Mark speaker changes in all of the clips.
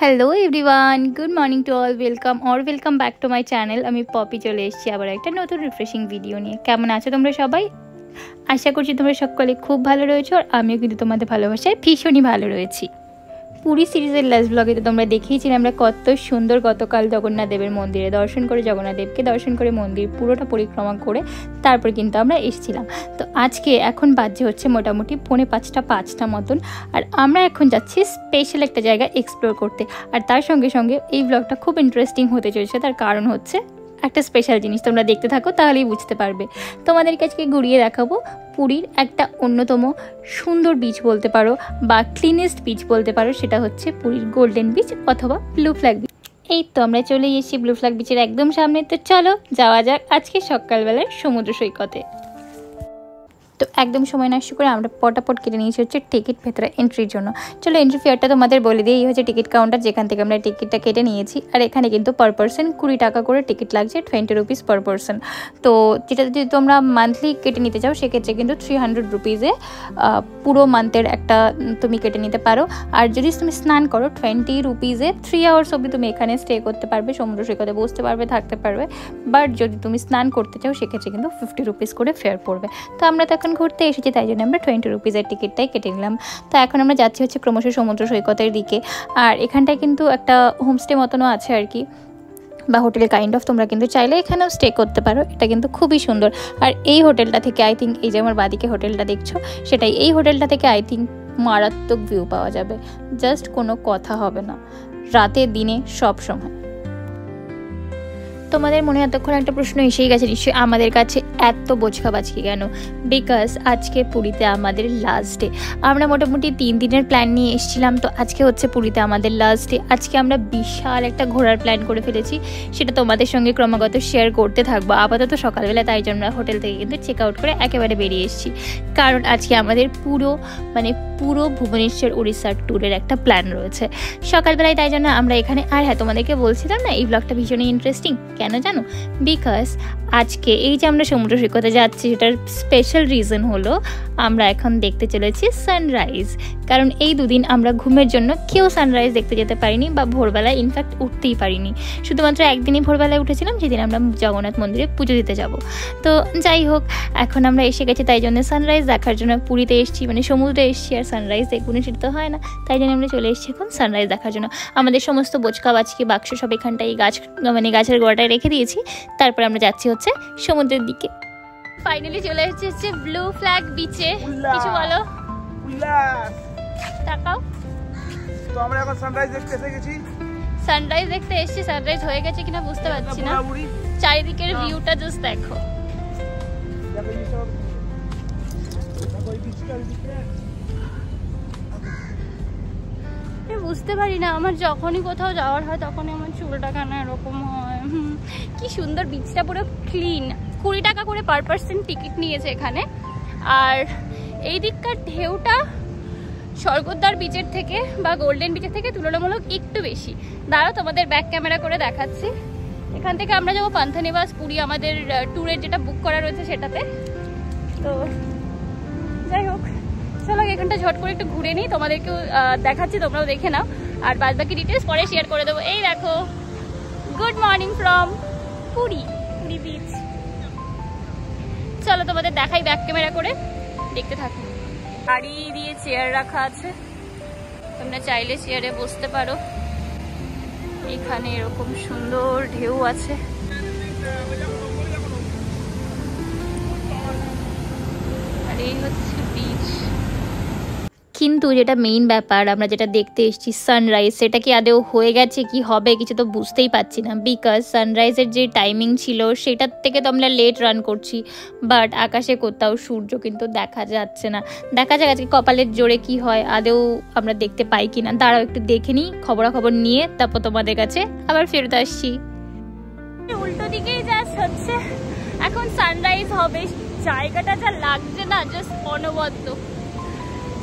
Speaker 1: Hello everyone, good morning to all, welcome back to my channel. আমি poppy চলে এসেছি আবার একটা নতুন রিফ্রেশিং ভিডিও নিয়ে। কেমন আছো তোমরা সবাই? আশা করছি তোমরা সকলে খুব ভালো রয়েছো, আর আমিও কিন্তু তোমাদের ভালোবাসায় ভীষণই ভালো রয়েছি। পুরী সিরিজের লাস্ট ব্লগে তো তোমরা দেখেইছিলে আমরা কত সুন্দর গতকাল জগন্নাথ দেবের মন্দিরে দর্শন করে, জগন্নাথ দেবকে দর্শন করে মন্দির পুরোটা পরিক্রমা করে তারপর কিন্তু আমরা এসেছিলাম। তো আজকে এখন বাজে হচ্ছে মোটামুটি 4:45 মতন, আর আমরা এখন যাচ্ছি স্পেশাল একটা জায়গা এক্সপ্লোর করতে। আর তার সঙ্গে সঙ্গে এই ব্লগটা খুব ইন্টারেস্টিং হতে চলেছে, তার কারণ হচ্ছে একটা স্পেশাল জিনিস। তোমরা দেখতে থাকো তাহলেই বুঝতে পারবে। তোমাদেরকে আজকে ঘুরিয়ে দেখাবো পুরীর একটা অন্যতম সুন্দর বিচ বলতে পারো, বা ক্লিনেস্ট বিচ বলতে পারো, সেটা হচ্ছে পুরীর গোল্ডেন বিচ অথবা ব্লু ফ্ল্যাগ বিচ। এই তো আমরা চলে এসেছি ব্লু ফ্ল্যাগ বিচের একদম সামনে। তো চলো যাওয়া যাক আজকে সকালবেলার সমুদ্র সৈকতে। তো একদম সময় নষ্ট করে আমরা পটাপট কেটে নিয়েছি হচ্ছে টিকিট ভেতরে এন্ট্রির জন্য। চলো এন্ট্রি ফেয়ারটা তোমাদের বলে দিই। এই হচ্ছে টিকিট কাউন্টার, যেখান থেকে আমরা টিকিটটা কেটে নিয়েছি। আর এখানে কিন্তু পার পারসন 20 টাকা করে টিকিট লাগছে, 20 রুপিস পার পারসন। তো যেটা যদি তোমরা মান্থলি কেটে নিতে চাও সেক্ষেত্রে কিন্তু 300 রুপিসে পুরো মান্থের একটা তুমি কেটে নিতে পারো। আর যদি তুমি স্নান করো 20 রুপিসে 3 আওয়ার্স অবধি তুমি এখানে স্টে করতে পারবে, সমুদ্র সৈকতে বসতে পারবে, থাকতে পারবে। বাট যদি তুমি স্নান করতে চাও সেক্ষেত্রে কিন্তু 50 রুপিস করে ফেয়ার পড়বে। তো আমরা তো এখন ঘুরতে এসেছি, তাই জন্য আমরা 20 রুপিসের টিকিটটাই কেটে নিলাম। তো এখন আমরা যাচ্ছি হচ্ছে ক্রমশ সমুদ্র সৈকতের দিকে। আর এখানটায় কিন্তু একটা হোমস্টে মতনও আছে আর কি, বা হোটেল কাইন্ড অফ। তোমরা কিন্তু চাইলে এখানেও স্টে করতে পারো, এটা কিন্তু খুবই সুন্দর। আর এই হোটেলটা থেকে আই থিঙ্ক, এই যে আমার বাদিকে হোটেলটা দেখছো সেটাই, এই হোটেলটা থেকে আই থিঙ্ক মারাত্মক ভিউ পাওয়া যাবে, জাস্ট কোনো কথা হবে না, রাতে দিনে সব সময়। তোমাদের মনে এতক্ষণ একটা প্রশ্ন এসেই গেছে নিশ্চয়ই, আমাদের কাছে এত বোঝকাবাজকি কেন? বিকজ আজকে পুরীতে আমাদের লাস্ট ডে। আমরা মোটামুটি 3 দিনের প্ল্যান নিয়ে এসেছিলাম, তো আজকে হচ্ছে পুরীতে আমাদের লাস্ট ডে। আজকে আমরা বিশাল একটা ঘোরার প্ল্যান করে ফেলেছি, সেটা তোমাদের সঙ্গে ক্রমাগত শেয়ার করতে থাকবো আপাতত সকালবেলা। তাই জন্য আমরা হোটেল থেকে কিন্তু চেক আউট করে একেবারে বেরিয়ে এসেছি, কারণ আজকে আমাদের পুরো ভুবনেশ্বর উড়িষ্যার ট্যুরের একটা প্ল্যান রয়েছে সকালবেলায়। তাই জন্য আমরা এখানে। আর হ্যাঁ, তোমাদেরকে বলছিলাম না এই ব্লগটা ভীষণই ইন্টারেস্টিং কেন জানো? বিকজ আজকে এই যে আমরা সমুদ্র সৈকতে যাচ্ছি সেটার স্পেশাল রিজন হলো আমরা এখন দেখতে চলেছি সানরাইজ। কারণ এই দুদিন আমরা ঘুমের জন্য কেউ সানরাইজ দেখতে যেতে পারিনি, বা ভোরবেলায় ইনফ্যাক্ট উঠতেই পারিনি। শুধুমাত্র একদিনই ভোরবেলায় উঠেছিলাম, যেদিন আমরা জগন্নাথ মন্দিরে পুজো দিতে যাব। তো যাই হোক, এখন আমরা এসে গেছি, তাই জন্য সানরাইজ দেখার জন্য পুরীতে এসেছি, মানে সমুদ্রে এসেছি। আর সানরাইজ দেখবো না সেটা তো হয় না, তাই জন্য আমরা চলে এসেছি এখন সানরাইজ দেখার জন্য। আমাদের সমস্ত বোচকা বাচকি বাক্স সব এখানটাই গাছের গোড়াটায় রেখে দিয়েছি। তারপর আমরা যাচ্ছি হচ্ছে সমুদ্রের দিকে। ফাইনালি চলে এসেছি হচ্ছে ব্লু ফ্ল্যাগ বিচে। কিছু বলো, তাকাও।
Speaker 2: তো আমরা এখন সানরাইজ দেখতে এসে গেছি।
Speaker 1: সানরাইজ দেখতে এসেছি, সানরাইজ হয়ে গেছে কিনা বুঝতে পারছি না। চারিদিকের ভিউটা জাস্ট দেখো। বুঝতে পারি না, আমার যখনই কোথাও যাওয়ার হয় তখনই আমার চুলটা কেন এরকম হয়। কি সুন্দর বিচটা, পুরো ক্লিন। 20 টাকা করে পার পারসন টিকিট নিয়েছে এখানে। আর এই দিককার ঢেউটা স্বর্গদ্বার বিচের থেকে বা গোল্ডেন বিচের থেকে তুলনামূলক একটু বেশি। দাঁড়াও তোমাদের ব্যাক ক্যামেরা করে দেখাচ্ছি। এখান থেকে আমরা যাবো পান্থানিবাস পুরী, আমাদের ট্যুরের যেটা বুক করা রয়েছে সেটাতে। তো যাই হোক, চলো এখানটা ঝট করে একটু ঘুরে নিই, তোমাদেরকেও দেখাচ্ছি, তোমরাও দেখে নাও। আর বাদ বাকি ডিটেলস পরে শেয়ার করে দেবো। এই দেখো, good morning from Puri beach. চলো তোমাদের দেখাই ব্যাক ক্যামেরা করে, দেখতে থাকো। গাড়ি দিয়ে চেয়ার রাখা আছে, তোমরা চাইলে চেয়ারে বসতে পারো। এখানে এরকম সুন্দর ঢেউ আছে। আর এই হচ্ছে বিচ। কিন্তু যেটা মেইন ব্যাপার, আমরা যেটা দেখতে এসেছি সানরাইজ, সেটা কি আদৌ হয়ে গেছে কি হবে কিছু তো বুঝতেই পারছি না। বিকজ সানরাইজের যে টাইমিং ছিল সেটার থেকে তো আমরা লেট রান করছি, বাট আকাশে কোথাও সূর্য কিন্তু দেখা যাচ্ছে না। দেখা যাক আজকে কপালের জোরে কি হয়, আদৌ আমরা দেখতে পাই কিনা। দাঁড়াও একটু দেখে নিই, খবরাখবর নিয়ে তারপর তোমাদের কাছে আবার ফেরত আসছি। উল্টো দিকেই জাস্ট হচ্ছে এখন সানরাইজ হবে। জায়গাটা যা লাগছে না, জাস্ট অনবদ্য।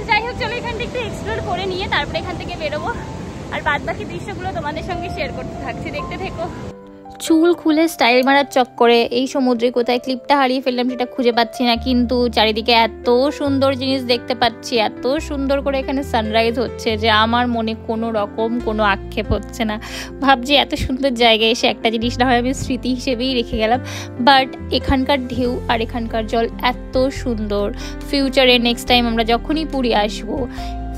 Speaker 1: যাই হোক, চলো এখান থেকে একটু এক্সপ্লোর করে নিয়ে তারপরে এখান থেকে বেরোবো, আর বাদ বাকি দৃশ্যগুলো তোমাদের সঙ্গে শেয়ার করতে থাকছি, দেখতে থেকো। চুল খুলে স্টাইল মারার চক্করে এই সমুদ্রে কোথায় ক্লিপটা হারিয়ে ফেললাম সেটা খুঁজে পাচ্ছি না, কিন্তু চারিদিকে এত সুন্দর জিনিস দেখতে পাচ্ছি, এত সুন্দর করে এখানে সানরাইজ হচ্ছে যে আমার মনে কোনো রকম কোনো আক্ষেপ হচ্ছে না। ভাবছি এত সুন্দর জায়গায় এসে একটা জিনিস না হয় আমি স্মৃতি হিসেবেই রেখে গেলাম, বাট এখানকার ঢেউ আর এখানকার জল এত সুন্দর। ফিউচারে নেক্সট টাইম আমরা যখনই পুরী আসবো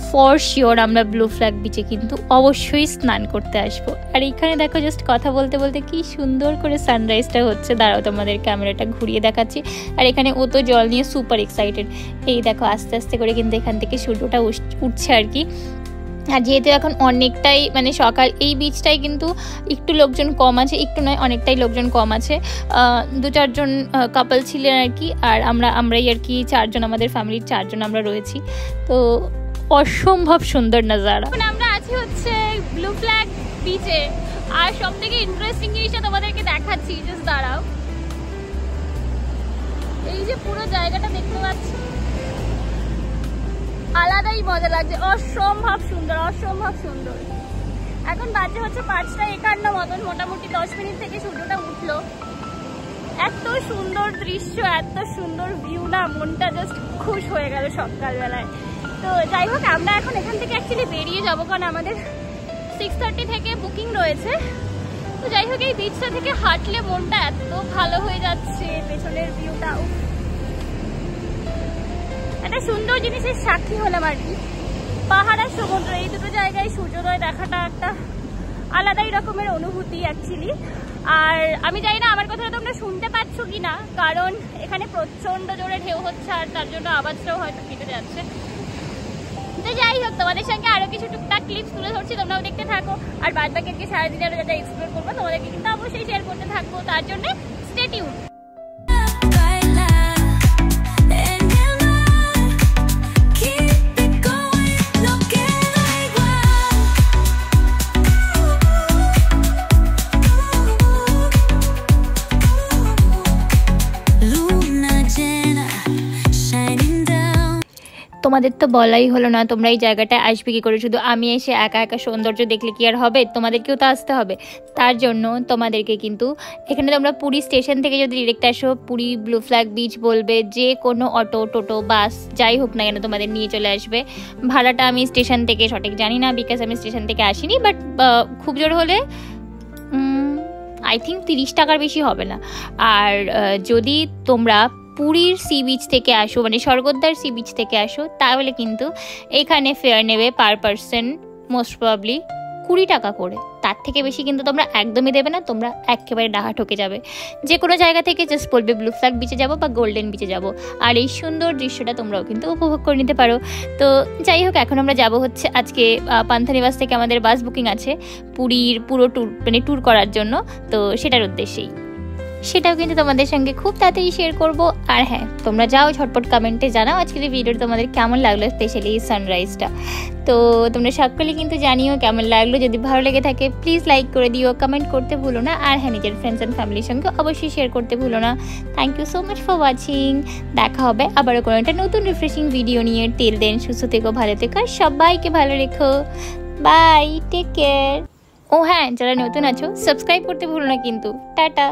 Speaker 1: ফর শিওর আমরা ব্লু ফ্ল্যাগ বিচে কিন্তু অবশ্যই স্নান করতে আসবো। আর এইখানে দেখো জাস্ট কথা বলতে বলতে কি সুন্দর করে সানরাইজটা হচ্ছে। দাঁড়াও তোমাদের ক্যামেরাটা ঘুরিয়ে দেখাচ্ছি। আর এখানে ও তো জল নিয়ে সুপার এক্সাইটেড। এই দেখো আস্তে আস্তে করে কিন্তু এখান থেকে সূর্যটা উঠছে আর কি। আর যেহেতু এখন অনেকটাই মানে সকাল, এই বিচটাই কিন্তু একটু লোকজন কম আছে, একটু নয় অনেকটাই লোকজন কম আছে। 2-4 জন কাপল ছিলেন আর কি, আর আমরাই আর কি 4 জন, আমাদের ফ্যামিলির 4 জন আমরা রয়েছি। তো অসম্ভব সুন্দর নজারা। এখন আমরা আছি হচ্ছে ব্লু ফ্ল্যাগ বিচে, আর সব থেকে ইন্টারেস্টিং জিনিসটা তোমাদেরকে দেখাচ্ছি, জাস্ট দাঁড়াও। এই যে পুরো জায়গাটা দেখতে পাচ্ছি, আলাদাই মজা লাগছে, অসম্ভব সুন্দর, অসম্ভব সুন্দর। এখন বাজে হচ্ছে 5টা 51 মতন, মোটামুটি 10 মিনিট থেকে সূর্যটা উঠলো। এত সুন্দর দৃশ্য, এত সুন্দর ভিউ না, মনটা জাস্ট খুশ হয়ে গেল সকালবেলায়। তো যাই হোক, আমরা এখন এখান থেকে অ্যাকচুয়ালি বেরিয়ে যাবো, কারণ আমাদের 6:30 থেকে বুকিং রয়েছে। তো যাই হোক, এই বিচটা থেকে হাঁটলে মনটা এত ভালো হয়ে যাচ্ছে, পেছনের ভিউটাও একটা সুন্দর জিনিসের সাক্ষী হলাম আর কি। পাহাড় আর সমুদ্র এই দুটো জায়গায় সূর্যোদয় দেখাটা একটা আলাদাই রকমের অনুভূতি অ্যাকচুয়ালি। আর আমি জানি না আমার কথাটা তোমরা শুনতে পাচ্ছ কি না, কারণ এখানে প্রচন্ড জোরে ঢেউ হচ্ছে আর তার জন্য আওয়াজটাও হয়তো কেটে যাচ্ছে। তো যাই হোক, তোমাদের সঙ্গে আরো কিছু টুকটাক ক্লিপস তুলে ধরছি, তোমরাও দেখতে থাকো। আর বাদ বাকি সারাদিন আরো যা এক্সপ্লোর করবো তোমাদেরকে কিন্তু অবশ্যই শেয়ার করতে থাকবো, তার জন্য স্টে টিউন। তোমাদের তো বলাই হলো না তোমরা এই জায়গাটায় আসবে কি করে। শুধু আমি এসে একা একা সৌন্দর্য দেখলে কি আর হবে, তোমাদেরকেও তো আসতে হবে। তার জন্য তোমাদেরকে কিন্তু এখানে তোমরা পুরী স্টেশন থেকে যদি ডিরেক্ট আসো, পুরী ব্লু ফ্ল্যাগ বিচ বলবে, যে কোনো অটো, টোটো, বাস যাই হোক না কেন তোমাদের নিয়ে চলে আসবে। ভাড়াটা আমি স্টেশন থেকে সঠিক জানি না, বিকজ আমি স্টেশন থেকে আসিনি, বাট খুব জোর হলে আই থিঙ্ক 30 টাকার বেশি হবে না। আর যদি তোমরা পুরীর সি বিচ থেকে আসো, মানে স্বর্গদ্বার সি বিচ থেকে আসো, তাহলে কিন্তু এখানে ফেয়ার নেবে পার পারসন মোস্ট প্রবাবলি 20 টাকা করে। তার থেকে বেশি কিন্তু তোমরা একদমই দেবে না, তোমরা একেবারে ডাহা ঠকে যাবে। যে কোনো জায়গা থেকে জাস্ট বলবে ব্লু ফ্ল্যাগ বিচে যাবো বা গোল্ডেন বিচে যাবো, আর এই সুন্দর দৃশ্যটা তোমরাও কিন্তু উপভোগ করে নিতে পারো। তো যাই হোক, এখন আমরা যাব হচ্ছে আজকে পান্থানিবাস থেকে আমাদের বাস বুকিং আছে পুরীর পুরো ট্যুর, মানে ট্যুর করার জন্য। তো সেটার উদ্দেশ্যেই সেটাও কিন্তু তোমাদের সঙ্গে খুব তাড়াতাড়ি শেয়ার করবো। আর হ্যাঁ, তোমরা যাও ঝটপট কমেন্টে জানাও আজকের এই ভিডিওটা তোমাদের কেমন লাগলো, স্পেশালি এই সানরাইজটা। তো তোমরা সকলেই কিন্তু জানিও কেমন লাগলো। যদি ভালো লেগে থাকে প্লিজ লাইক করে দিও, কমেন্ট করতে ভুলো না। আর হ্যাঁ, নিজের ফ্রেন্ডস অ্যান্ড ফ্যামিলির সঙ্গে অবশ্যই শেয়ার করতে ভুলো না। Thank you so much for watching. দেখা হবে আবারও কোনো একটা নতুন রিফ্রেশিং ভিডিও নিয়ে। টিল দেন সুস্থ থেকো, ভালো থেকো, সবাইকে ভালো রেখো। By, take care. ও হ্যাঁ, যারা নতুন আছো সাবস্ক্রাইব করতে ভুলো না কিন্তু। টাটা।